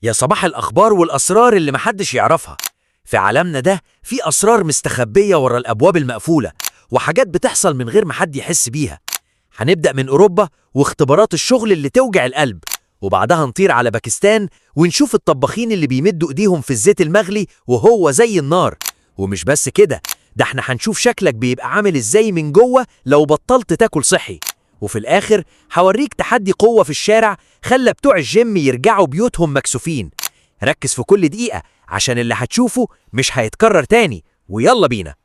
يا صباح الأخبار والأسرار اللي محدش يعرفها. في عالمنا ده في أسرار مستخبية ورا الأبواب المقفولة، وحاجات بتحصل من غير ما حد يحس بيها. هنبدأ من أوروبا واختبارات الشغل اللي توجع القلب، وبعدها نطير على باكستان ونشوف الطباخين اللي بيمدوا إيديهم في الزيت المغلي وهو زي النار. ومش بس كده، ده احنا هنشوف شكلك بيبقى عامل ازاي من جوه لو بطلت تاكل صحي. وفي الآخر هوريك تحدي قوة في الشارع خلى بتوع الجيم يرجعوا بيوتهم مكسوفين. ركز في كل دقيقة عشان اللي هتشوفه مش هيتكرر تاني، ويلا بينا.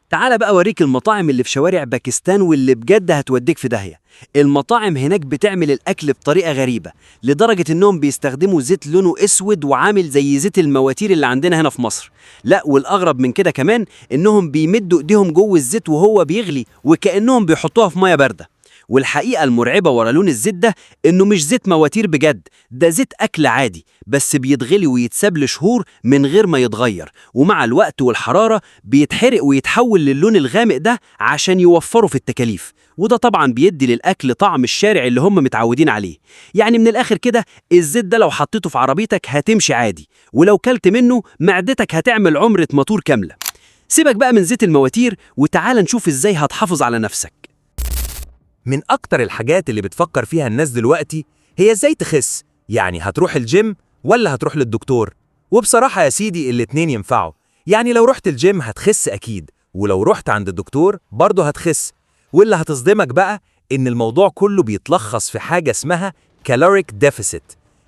تعال بقى اوريك المطاعم اللي في شوارع باكستان واللي بجد هتوديك في داهية. المطاعم هناك بتعمل الأكل بطريقة غريبة لدرجة إنهم بيستخدموا زيت لونه أسود وعامل زي زيت المواتير اللي عندنا هنا في مصر. لا، والأغرب من كده كمان إنهم بيمدوا إيديهم جوه الزيت وهو بيغلي وكأنهم بيحطوها في مية باردة. والحقيقة المرعبة ورا لون الزيت ده إنه مش زيت مواتير بجد، ده زيت أكل عادي بس بيتغلي ويتساب لشهور من غير ما يتغير، ومع الوقت والحرارة بيتحرق ويتحول للون الغامق ده عشان يوفروا في التكاليف. وده طبعا بيدي للأكل طعم الشارع اللي هم متعودين عليه. يعني من الآخر كده، الزيت ده لو حطيته في عربيتك هتمشي عادي، ولو كلت منه معدتك هتعمل عمرة موتور كاملة. سيبك بقى من زيت المواتير وتعال نشوف إزاي هتحافظ على نفسك. من أكتر الحاجات اللي بتفكر فيها الناس دلوقتي هي ازاي تخس. يعني هتروح الجيم ولا هتروح للدكتور؟ وبصراحة يا سيدي الاتنين ينفعوا. يعني لو رحت الجيم هتخس أكيد، ولو رحت عند الدكتور برضه هتخس. واللي هتصدمك بقى إن الموضوع كله بيتلخص في حاجة اسمها كالوريك ديفيسيت.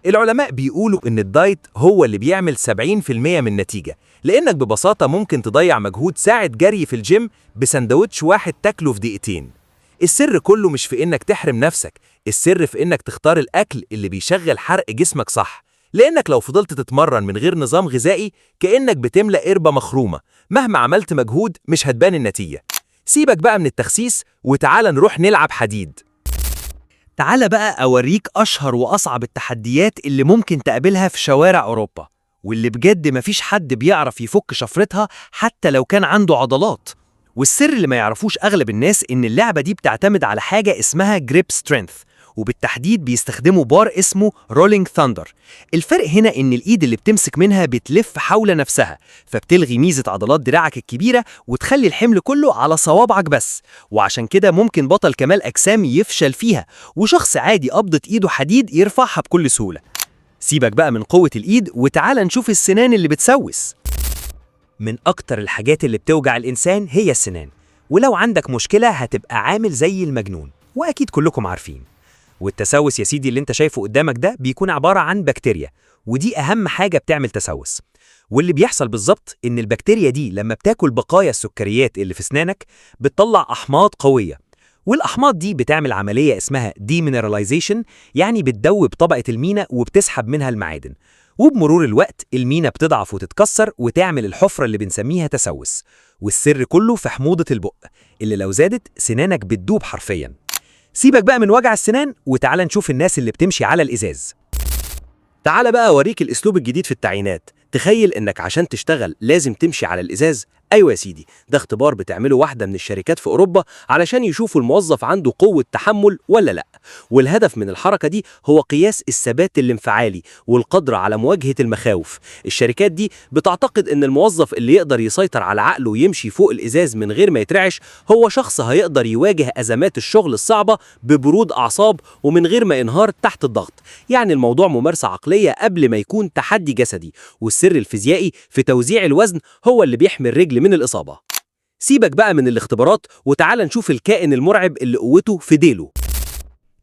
العلماء بيقولوا إن الدايت هو اللي بيعمل 70% من النتيجة، لأنك ببساطة ممكن تضيع مجهود ساعة جري في الجيم بسندوتش واحد تاكله في دقيقتين. السر كله مش في إنك تحرم نفسك، السر في إنك تختار الأكل اللي بيشغل حرق جسمك صح. لأنك لو فضلت تتمرن من غير نظام غذائي كأنك بتملأ قربة مخرومة، مهما عملت مجهود مش هتبان النتيجة. سيبك بقى من التخسيس وتعال نروح نلعب حديد. تعال بقى أوريك أشهر وأصعب التحديات اللي ممكن تقابلها في شوارع أوروبا، واللي بجد مفيش حد بيعرف يفك شفرتها حتى لو كان عنده عضلات. والسر اللي ما يعرفوش أغلب الناس إن اللعبة دي بتعتمد على حاجة اسمها جريب سترينث، وبالتحديد بيستخدموا بار اسمه رولينج ثاندر. الفرق هنا إن الإيد اللي بتمسك منها بتلف حول نفسها، فبتلغي ميزة عضلات دراعك الكبيرة وتخلي الحمل كله على صوابعك بس. وعشان كده ممكن بطل كمال أجسام يفشل فيها، وشخص عادي قبضة إيده حديد يرفعها بكل سهولة. سيبك بقى من قوة الإيد وتعال نشوف السنان اللي بتسوس. من أكتر الحاجات اللي بتوجع الإنسان هي السنان، ولو عندك مشكلة هتبقى عامل زي المجنون، وأكيد كلكم عارفين. والتسوس يا سيدي اللي انت شايفه قدامك ده بيكون عبارة عن بكتيريا، ودي أهم حاجة بتعمل تسوس. واللي بيحصل بالظبط إن البكتيريا دي لما بتاكل بقايا السكريات اللي في أسنانك بتطلع أحماض قوية، والأحماض دي بتعمل عملية اسمها ديمينراليزيشن، يعني بتدوب طبقة المينا وبتسحب منها المعادن. وبمرور الوقت المينا بتضعف وتتكسر وتعمل الحفرة اللي بنسميها تسوس. والسر كله في حموضة البق اللي لو زادت سنانك بتدوب حرفياً. سيبك بقى من وجع السنان وتعال نشوف الناس اللي بتمشي على الإزاز. تعال بقى أوريك الأسلوب الجديد في التعيينات. تخيل إنك عشان تشتغل لازم تمشي على الإزاز. أيوة يا سيدي، ده اختبار بتعمله واحدة من الشركات في أوروبا علشان يشوفوا الموظف عنده قوة تحمل ولا لأ. والهدف من الحركة دي هو قياس الثبات الانفعالي والقدرة على مواجهة المخاوف. الشركات دي بتعتقد إن الموظف اللي يقدر يسيطر على عقله ويمشي فوق الإزاز من غير ما يترعش هو شخص هيقدر يواجه أزمات الشغل الصعبة ببرود أعصاب ومن غير ما ينهار تحت الضغط. يعني الموضوع ممارسة عقلية قبل ما يكون تحدي جسدي، والسر الفيزيائي في توزيع الوزن هو اللي بيحمي الرجل من الإصابة. سيبك بقى من الاختبارات وتعال نشوف الكائن المرعب اللي قوته في ديله.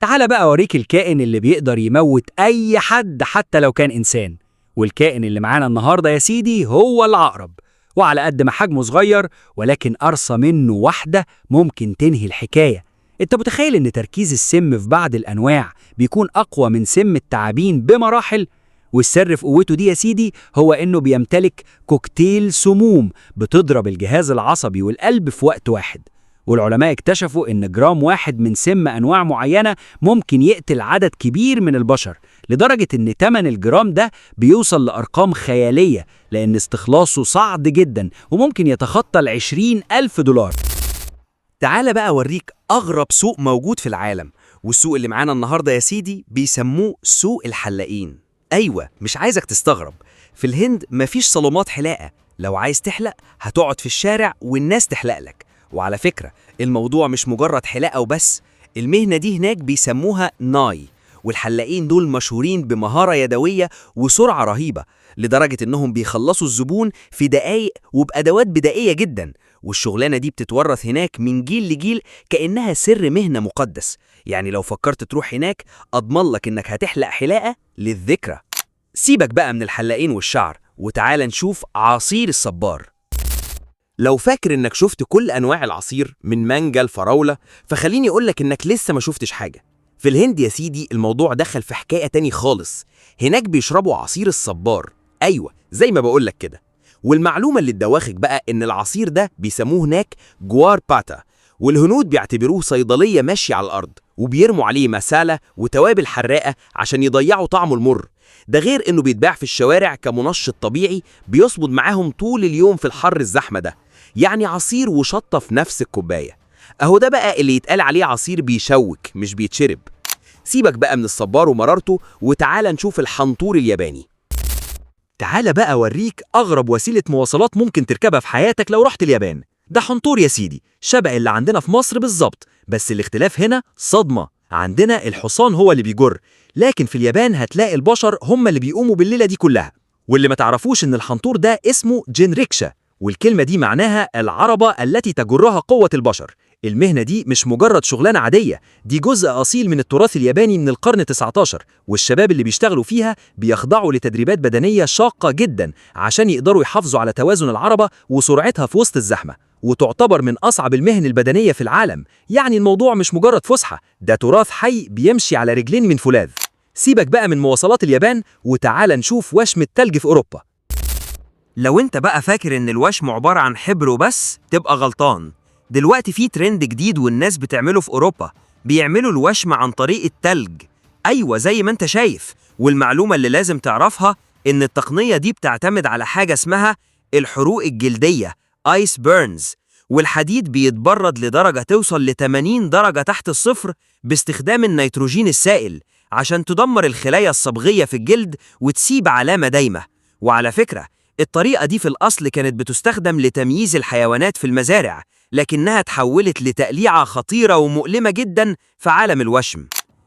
تعال بقى أوريك الكائن اللي بيقدر يموت أي حد حتى لو كان إنسان. والكائن اللي معانا النهاردة يا سيدي هو العقرب، وعلى قد ما حجمه صغير ولكن قرصة منه واحدة ممكن تنهي الحكاية. انت متخيل ان تركيز السم في بعض الأنواع بيكون أقوى من سم التعابين بمراحل؟ والسر في قوته دي يا سيدي هو إنه بيمتلك كوكتيل سموم بتضرب الجهاز العصبي والقلب في وقت واحد. والعلماء اكتشفوا إن جرام واحد من سم أنواع معينة ممكن يقتل عدد كبير من البشر، لدرجة إن تمن الجرام ده بيوصل لأرقام خيالية، لأن استخلاصه صعب جدا وممكن يتخطى 20,000 دولار. تعال بقى أوريك أغرب سوق موجود في العالم، والسوق اللي معانا النهاردة يا سيدي بيسموه سوق الحلاقين. أيوة، مش عايزك تستغرب. في الهند مفيش صالونات حلاقة، لو عايز تحلق هتقعد في الشارع والناس تحلق لك. وعلى فكرة الموضوع مش مجرد حلاقة وبس، المهنة دي هناك بيسموها ناي، والحلاقين دول مشهورين بمهارة يدوية وسرعة رهيبة، لدرجة إنهم بيخلصوا الزبون في دقايق وبأدوات بدائية جدا. والشغلانة دي بتتورث هناك من جيل لجيل كأنها سر مهنة مقدس. يعني لو فكرت تروح هناك أضمن لك إنك هتحلق حلاقة للذكرى. سيبك بقى من الحلاقين والشعر وتعال نشوف عصير الصبار. لو فاكر إنك شفت كل أنواع العصير من مانجا لفراولة، فخليني أقولك إنك لسه ما شفتش حاجة. في الهند يا سيدي الموضوع دخل في حكاية تاني خالص. هناك بيشربوا عصير الصبار، أيوة زي ما بقولك كده. والمعلومة اللي تدوخك بقى إن العصير ده بيسموه هناك جوار باتا، والهنود بيعتبروه صيدلية ماشية على الأرض، وبيرموا عليه مسالة وتوابل حراقة عشان يضيعوا طعمه المر. ده غير إنه بيتباع في الشوارع كمنشط طبيعي بيصمد معاهم طول اليوم في الحر الزحمة ده. يعني عصير وشطة في نفس الكوباية. أهو ده بقى اللي يتقال عليه عصير بيشوك مش بيتشرب. سيبك بقى من الصبار ومرارته وتعال نشوف الحنطور الياباني. تعال بقى أوريك أغرب وسيلة مواصلات ممكن تركبها في حياتك لو رحت اليابان. ده حنطور يا سيدي، شبه اللي عندنا في مصر بالظبط، بس الاختلاف هنا صدمة. عندنا الحصان هو اللي بيجر، لكن في اليابان هتلاقي البشر هم اللي بيقوموا بالليلة دي كلها. واللي ما تعرفوش إن الحنطور ده اسمه جينريكشا، والكلمة دي معناها العربة التي تجرها قوة البشر. المهنة دي مش مجرد شغلانة عادية، دي جزء أصيل من التراث الياباني من القرن 19، والشباب اللي بيشتغلوا فيها بيخضعوا لتدريبات بدنية شاقة جدا عشان يقدروا يحافظوا على توازن العربة وسرعتها في وسط الزحمة، وتعتبر من أصعب المهن البدنية في العالم. يعني الموضوع مش مجرد فسحة، ده تراث حي بيمشي على رجلين من فولاذ. سيبك بقى من مواصلات اليابان وتعال نشوف وشم التلج في أوروبا. لو انت بقى فاكر ان الوشم عبارة عن حبر وبس تبقى غلطان. دلوقتي في ترند جديد والناس بتعمله في أوروبا، بيعملوا الوشم عن طريق التلج. أيوة زي ما انت شايف. والمعلومة اللي لازم تعرفها ان التقنية دي بتعتمد على حاجة اسمها الحروق الجلدية Ice Burns، والحديد بيتبرد لدرجة توصل ل 80 درجة تحت الصفر باستخدام النيتروجين السائل عشان تدمر الخلايا الصبغية في الجلد وتسيب علامة دايمة. وعلى فكرة الطريقة دي في الأصل كانت بتستخدم لتمييز الحيوانات في المزارع، لكنها تحولت لتقليعة خطيرة ومؤلمة جدا في عالم الوشم.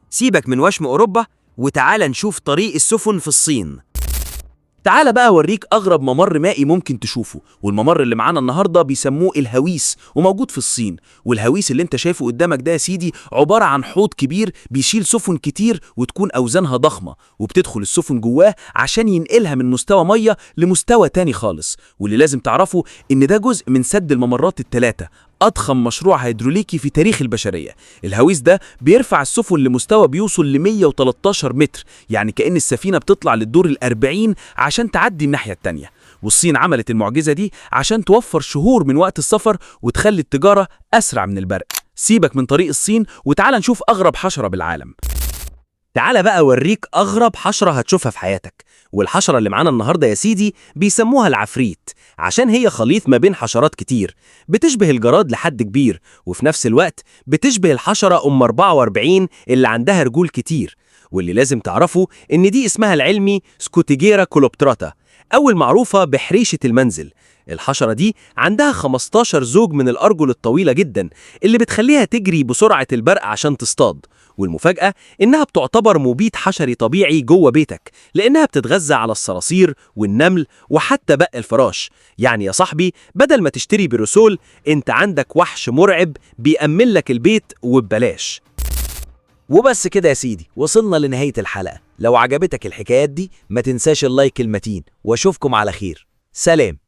سيبك من وشم أوروبا وتعال نشوف طريق السفن في الصين. تعال بقى أوريك أغرب ممر مائي ممكن تشوفه، والممر اللي معانا النهاردة بيسموه الهويس، وموجود في الصين. والهويس اللي انت شايفه قدامك ده يا سيدي عبارة عن حوض كبير بيشيل سفن كتير وتكون أوزانها ضخمة، وبتدخل السفن جواه عشان ينقلها من مستوى مية لمستوى تاني خالص. واللي لازم تعرفه إن ده جزء من سد الممرات الثلاثة، أضخم مشروع هيدروليكي في تاريخ البشرية. الهويس ده بيرفع السفن لمستوى بيوصل ل 113 متر، يعني كأن السفينة بتطلع للدور ال40 عشان تعدي الناحية التانية. والصين عملت المعجزة دي عشان توفر شهور من وقت السفر وتخلي التجارة أسرع من البرق. سيبك من طريق الصين وتعال نشوف أغرب حشرة بالعالم. تعال بقى أوريك أغرب حشرة هتشوفها في حياتك. والحشرة اللي معانا النهاردة يا سيدي بيسموها العفريت، عشان هي خليط ما بين حشرات كتير، بتشبه الجراد لحد كبير، وفي نفس الوقت بتشبه الحشرة أم 44 اللي عندها رجول كتير. واللي لازم تعرفه إن دي اسمها العلمي سكوتيجيرا كولوبتراتا، أو المعروفة بحريشة المنزل. الحشرة دي عندها 15 زوج من الأرجل الطويلة جدا اللي بتخليها تجري بسرعة البرق عشان تصطاد. والمفاجأة إنها بتعتبر مبيد حشري طبيعي جوه بيتك، لأنها بتتغذى على الصراصير والنمل وحتى بق الفراش. يعني يا صاحبي بدل ما تشتري بيروسول، انت عندك وحش مرعب بيأمن لك البيت وببلاش. وبس كده يا سيدي، وصلنا لنهاية الحلقة. لو عجبتك الحكايات دي ما تنساش اللايك المتين، واشوفكم على خير. سلام.